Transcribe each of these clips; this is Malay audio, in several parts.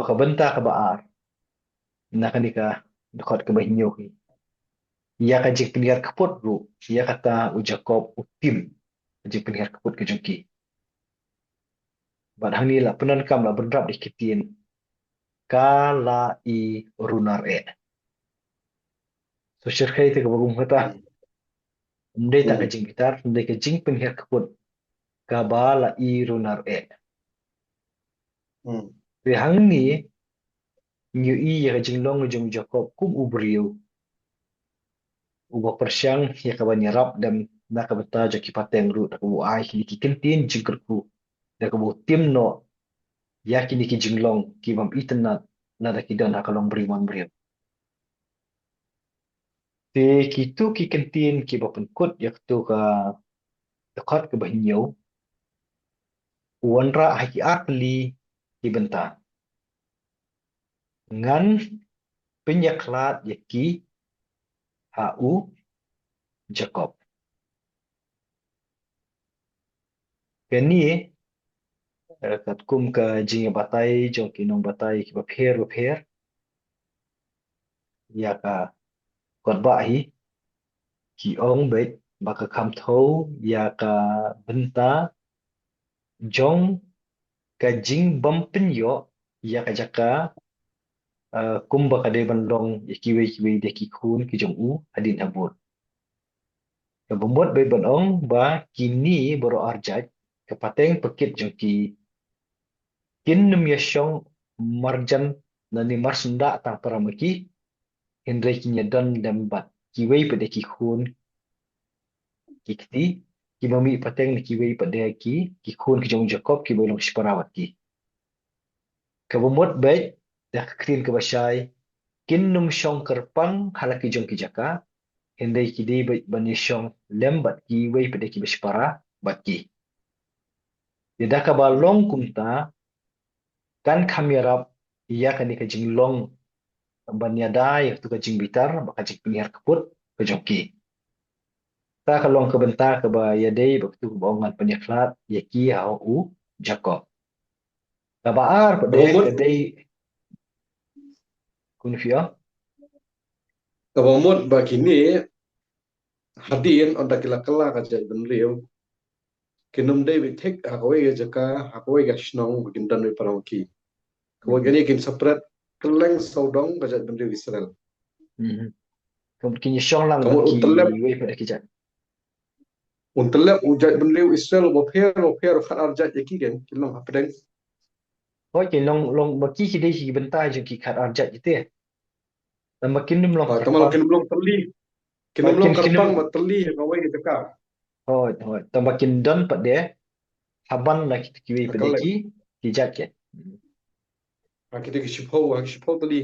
ka benta ka baar na kanika dekat ke bahinyo ki ia ka jik pendiar kaput ru ia kata u Jacob u tim jik pendiar kaput ke jongki bad hang ni la penan kam la berdrap dikitin kala i runar so syirkai te ka bagum kata Hmm. ndai tak ka Hmm. jing bitar ndai ka jing pendiar kaput ka bala i runar Hmm. Te hang ni nyu i ia ka jing long jong Jacob kum u beriu ubah persiang ia ka banyarap dan na ka beta joki pateng ru tak bu ai ki kentin jingkerku da ka bu tim no ya kini ki jinglong ki mam itenat na da ki dan ha kalong beri man beri te ki tu ki kentin ki ba penkut ya tu ka dekat ke bahinyo wanra ha ki akli ki benta ngan penyaklat ya ki ha u Jacob kani kat kum ka jing batai jong ki nong batai ki ba pher ya ka kot ba hi ki ong bet baka kam thau ya ka benta jong ka jing bam penyo ya ka jaka kum baka de bandong ya kiwe de ki khun ki jong u adin abur ya bomot be bandong ba kini boro arjat ka pateng pekit jong ki kin num ya syong marjan nani marsenda tang paramaki hindai kinya don lembat kiwe pe de ki khun ki kiti ki mami pateng ni kiwe pe de ki khun ki jong Jacob ki bolong siparawat ki kabumot baik dah krin ke basai kin num syong kerpang halaki jong ki jaka hindai ki di baik bani syong lembat ki wei pada ki bespara bat ki dia dah ka balong kumta kan kamerap ia kan ka jinglong bani ada ya tu ka jing bitar baka jing pinggir keput ke jong ki ta kalong ke benta ke ba ya dei baktu bongan penyaklat ya ki hau u Jacob ka baar pade ke Kabamut, dei kunfio kabamut bagini hadin onda kila kala kaja benriu kinum dei bitik hakawai ga jaka hakawai ga shnong bagin dan wi parangki kawai gani kin separate keleng saudong kaja benriu Israel Kini syong lang kamu baki untelep wei pada ki jat untelep ujat benriu Israel bo pher khat arjat yaki gen kilong hapdeng Hoi ki long baki ki dei ki benta je ki khat arjat jite dan makin nim long tamal kerpang kinum long makin karpang kinum ma teli hakawai ga jaka hoi dan makin don pad dia haban la ki ki wei pada hakaleng ki jat ke hakite ki shipho teli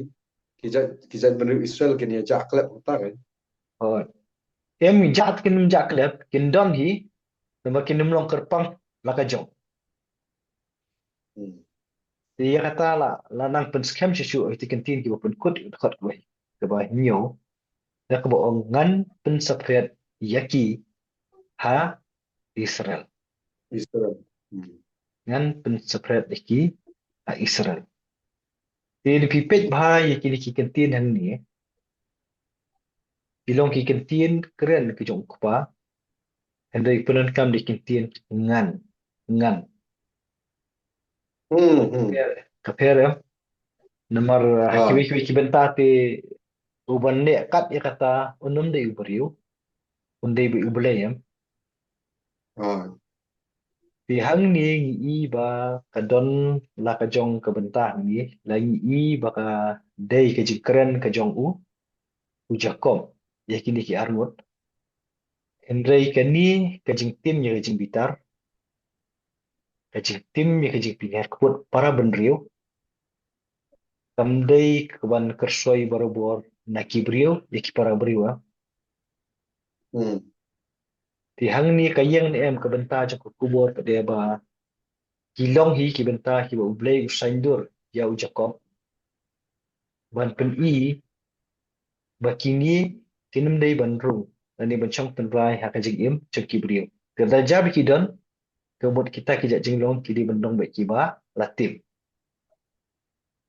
kijat benriu Israel kin ya jaklep utar hoi em jat kinum jak lep kin don hi dan makin nim long kerpang la ka jong kan. dia kata la nang pen scam chu ti kentin ki pun kut khot wei ke ba nyo da ka bo ngan pen sapret yaki ha Israel Israel. Hmm. ngan pen sapret yaki ha Israel thì pipet bahaya kini ki kentin hang ni ilong ki kentin keren ki jong kupa hendai penan kam di kentin ngan Hmm. Hmm. kaper ya namar Ah. kiwi kiwi ki benta ti uban ne kat ya kata unum de uberiu undai bi ubele ya Ah. ti hang ni i ba kadon la ka jong ka benta ni la i ba ka dei ka ji keren ka jong u jakom ya kini ki armut hendai kani ka jing tim ya ka jing bitar kajing tim ya kajing pingat kuat para benriu kamdai kaban kersoi barobor naki beriu ya ki para beriu Hmm. ti hang ni kayang ni em kabenta jo ko kubor pa dia ba kilong hi ki benta ki ba ublei usaindur ya u jakob ban pen i ba kini tinum dei ban ru ani ban chong pen rai ha kajing im chok ki beriu kerja jabi ki don kebot kita ki jak jinglong ki di bendong ba ki ba latim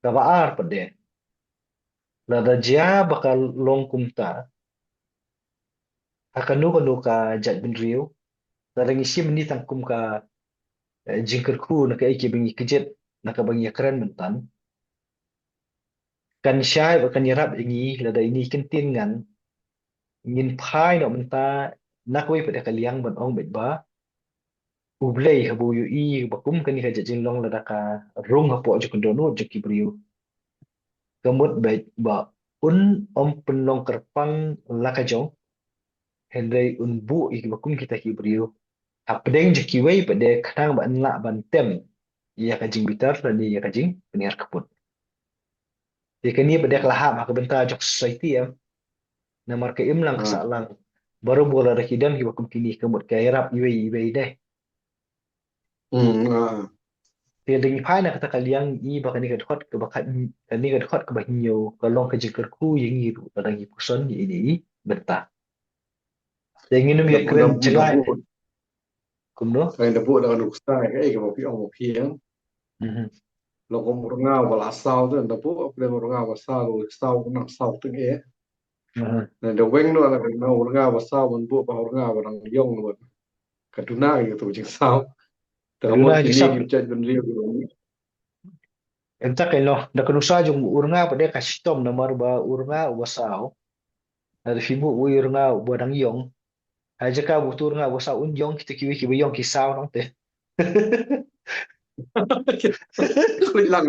kabaar pade lada jia bakal long kumta akanu kanu ka jat bin riu lada ngisi meni tangkum ka jingkerku na ka iki bengi kejet na ka bengi keren mentan kan syai bakan yarap ingi lada ini kentin ngan ngin phai no menta nakwe pada kaliang ban ong bet ba ublei habu yu i bakum kani ka jat jinglong lada ka rung hapo jo kondono jo kibriu kemut bet ba un om penlong kerpang lakajong hendai un bu i bakum kita kibriu apdeng je kiwei pada kadang ban la ban tem ia kajing bitar dan ia kajing peniar kaput dia kani pada kelahap maka bentar jok society ya namar ke imlang à kesalang baru bola rekidan ki bakum kini kemut ke rap iwei iwei deh ừ à dia dengi phai na kata kaliang i bakani ka dhot ke bakat kani ka dhot ke bahinyo kalong ke jingkerku yang i ru dan i puson ini bentar dia ingin đập mi đập keren đập cengai bộ kumno cái đập bộ là nụ sai cái một cái ông một phiên mhm lo có một ngao và lá sao tức là đập bộ lên một ngao và sao rồi sao cũng nằm sau tiếng é mhm này đầu quanh nó là cái một ngao và sao mình bộ vào ngao và đằng yong rồi cái thứ này cái tổ chức sao từ một kaduna cái ji này sap cái chuyện bên riêng rồi entak elo da kanusa jung uranga pada kasitom namar ba uranga wasau ada fibu uranga bodang yong aja ka butur nga wasau unjong kita kiwi kiwi yong kisau nang te khơi lặng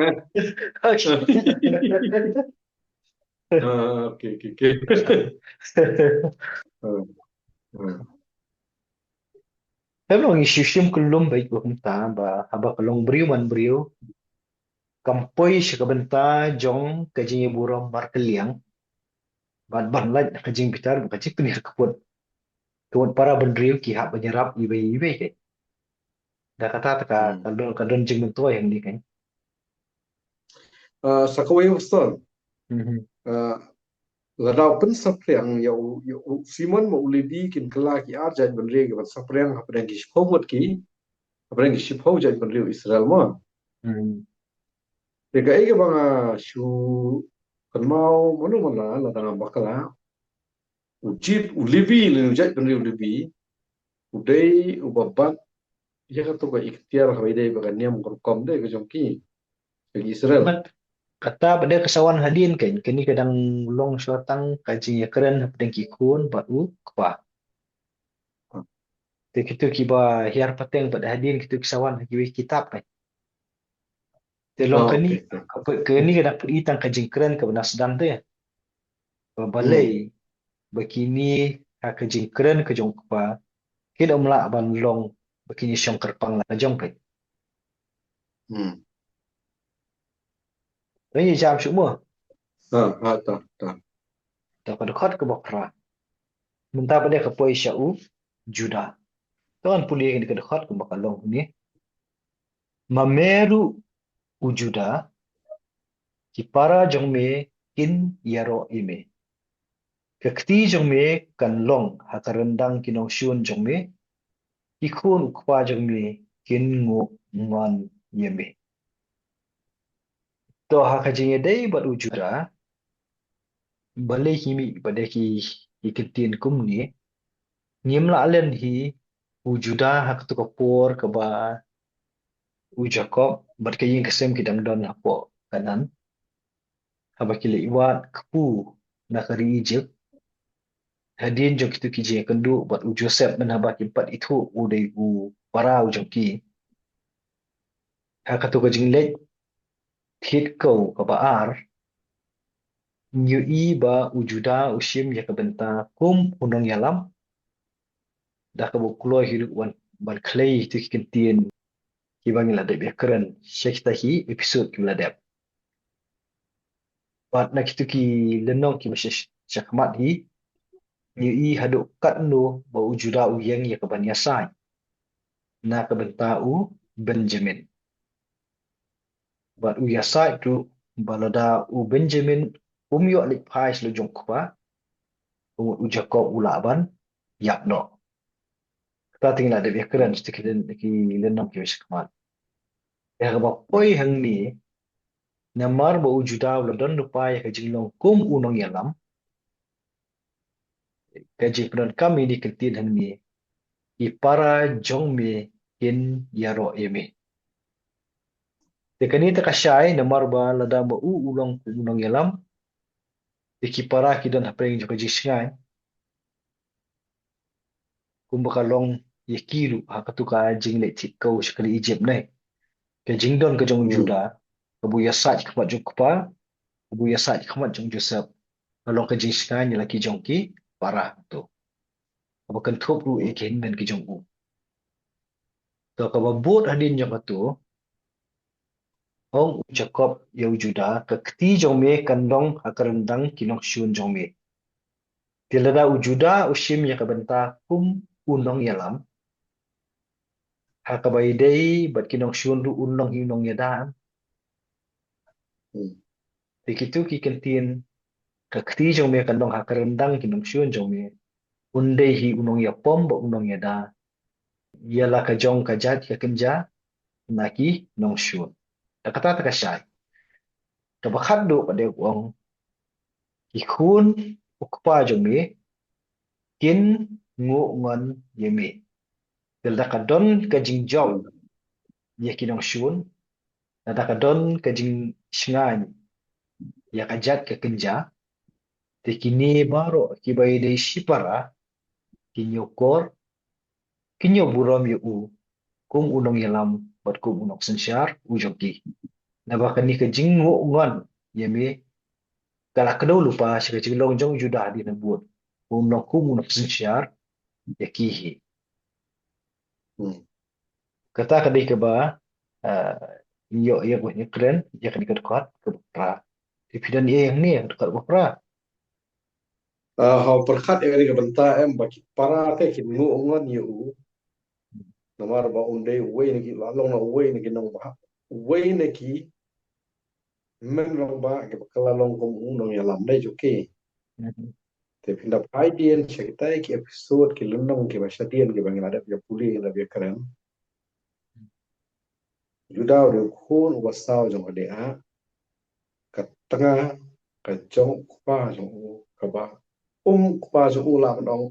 à à ok ok ok Ờ, ờ. Memang isu-isu kelum baik berhenta ba haba kelong beriu man beriu kampoi sekabenta jong kajing buram markeliang ban ban laj kajing bitar kajing penir keput tuan para bendriu ki hak menyerap ibe ibe ke da kata taka Ừ. kadon kadon jing mentua yang ni kan Sakawai Houston mhm ladau pen sapriang yau Simon mau ulibi kin kala ki arjat benre ki bat sapriang haprang ki shpau mot ki haprang ki shpau jat benre Israel mo mhm de ga ege banga shu kan mau manu mana la danga bakala ujit ulibi le jat benre ulibi udai ubabat ya ka to ga ikhtiar hawaide baga niam kom de ga jongki ki Israel Mat kata pada kesawan hadin kan kini kadang long syotang kajing ya keren pedeng kikun batu kpa te kitu kiba hiar pateng pada hadin kitu kesawan kiwi kitab kan te long ah kini okay okay kini kadang pedi tang kajing keren ke benas sedang tu ya balai hmm begini ha kajing keren ke jong kpa kida umla ban long begini syong kerpang la jong kan hmm ini jam semua ah ah ta ta tak pada khot ke bokra mentah pada ke poi syau juda tuan puli yang dekat khot ke bakalong ni mameru ujuda kipara jongme kin yaro ime kekti jongme kan long hakarendang kinong syun jongme ikun ukpa jongme kin ngu ngan yeme to hakajinge dai bat ujuda balai himi pada ki ketin kum ni nyimla alen hi ujuda hak tu kapor ke ba ujakob bat kayin kesem kidang don hapo kanan habakile iwat kepu nakari Egypt hadin jong kitu kije kendu buat u Joseph menhabak empat itu udai u para u jong ki ha katu ka jinglek thit ko ka baar nyu i ba ujuda usim ya ka benta kum unong yalam da ka bu klo hiru wan ban clay tu ki kentien ki bangila de be keren shekta hi episode ki ladep bat na kitu ki lenong ki masih syakmat hi nyu i haduk kat no ba ujuda u yang ya ka ban yasai na ka benta u Benjamin But u yasai tu balada u Benjamin umyo alik pais lo jong kwa u Jacob u laban yak no. Kita tinggal ada biar keren sedikit ki lenong ki wis kemat. Ya ba poi hang ni Namar ba ujuda London lupa ya kajinglong kum unong yalam kajipron kami di kentin hanmi ipara jongme kin yaro eme. Tekani takashai namar ba lada ba ulong kum unong yalam ikipara kidan hapeng jo kajisngai kum bakalong yakiru hakatuka jingle tikau sekali ijib nai kajingdon kajong juda kabu yasaj kamat jong kupa kabu yasaj kamat jong joseph kalong kajisngai ni laki jongki para tu abakan thup ru ikin men ki jong u to kababut hadin jong tu hong Jacob yau juda ka kti jong me kandong akarendang kinong shun jong me tilada ujuda ushim ya kabenta kum unong yalam hakabai dei bat kinong shun ru unong hinong yadaan tikitu ki kentin ka kti jong me kandong akarendang kinong shun jong me undei hi unong ya pom ba unong yada yala ka jong ka jat ya kenja naki nong shun kata ta ka shai ka bakhat do pa de wong ikhun ukpa jong me kin ngu ngon yemi tilda ka don ka jing jong ye kinong shun nada ka don ka jing shngan ya ka jat ka kenja te kini baro ki bai de shipara kinyokor kinyo buram yu u kum unong yalam bat kum unong sensyar ujoki na ba kani ka jing ngu ngon yemi kala kedau lupa sika jing long jong juda di na buat unong kum unong sensyar ya kihi kata kadai ke ba yo ya gue keren ya kan dekat ke pra di pidan ye yang ni dekat ke pra Hau perkat yang ini kebentar bagi para ke kin ngu ngon yu namar ba unde we ni ki lalong na we ni ki nong ba we ni ki men long ba ke bakala long kum nong ya lam dai juke te pinda pai dien cerita ki episode ki lunong ki bahasa dien ki bangin ada ya puli la bi keren juda de khun wasau jong ade a ka tengah ka jong pa jong ka ba kupa jong u la dong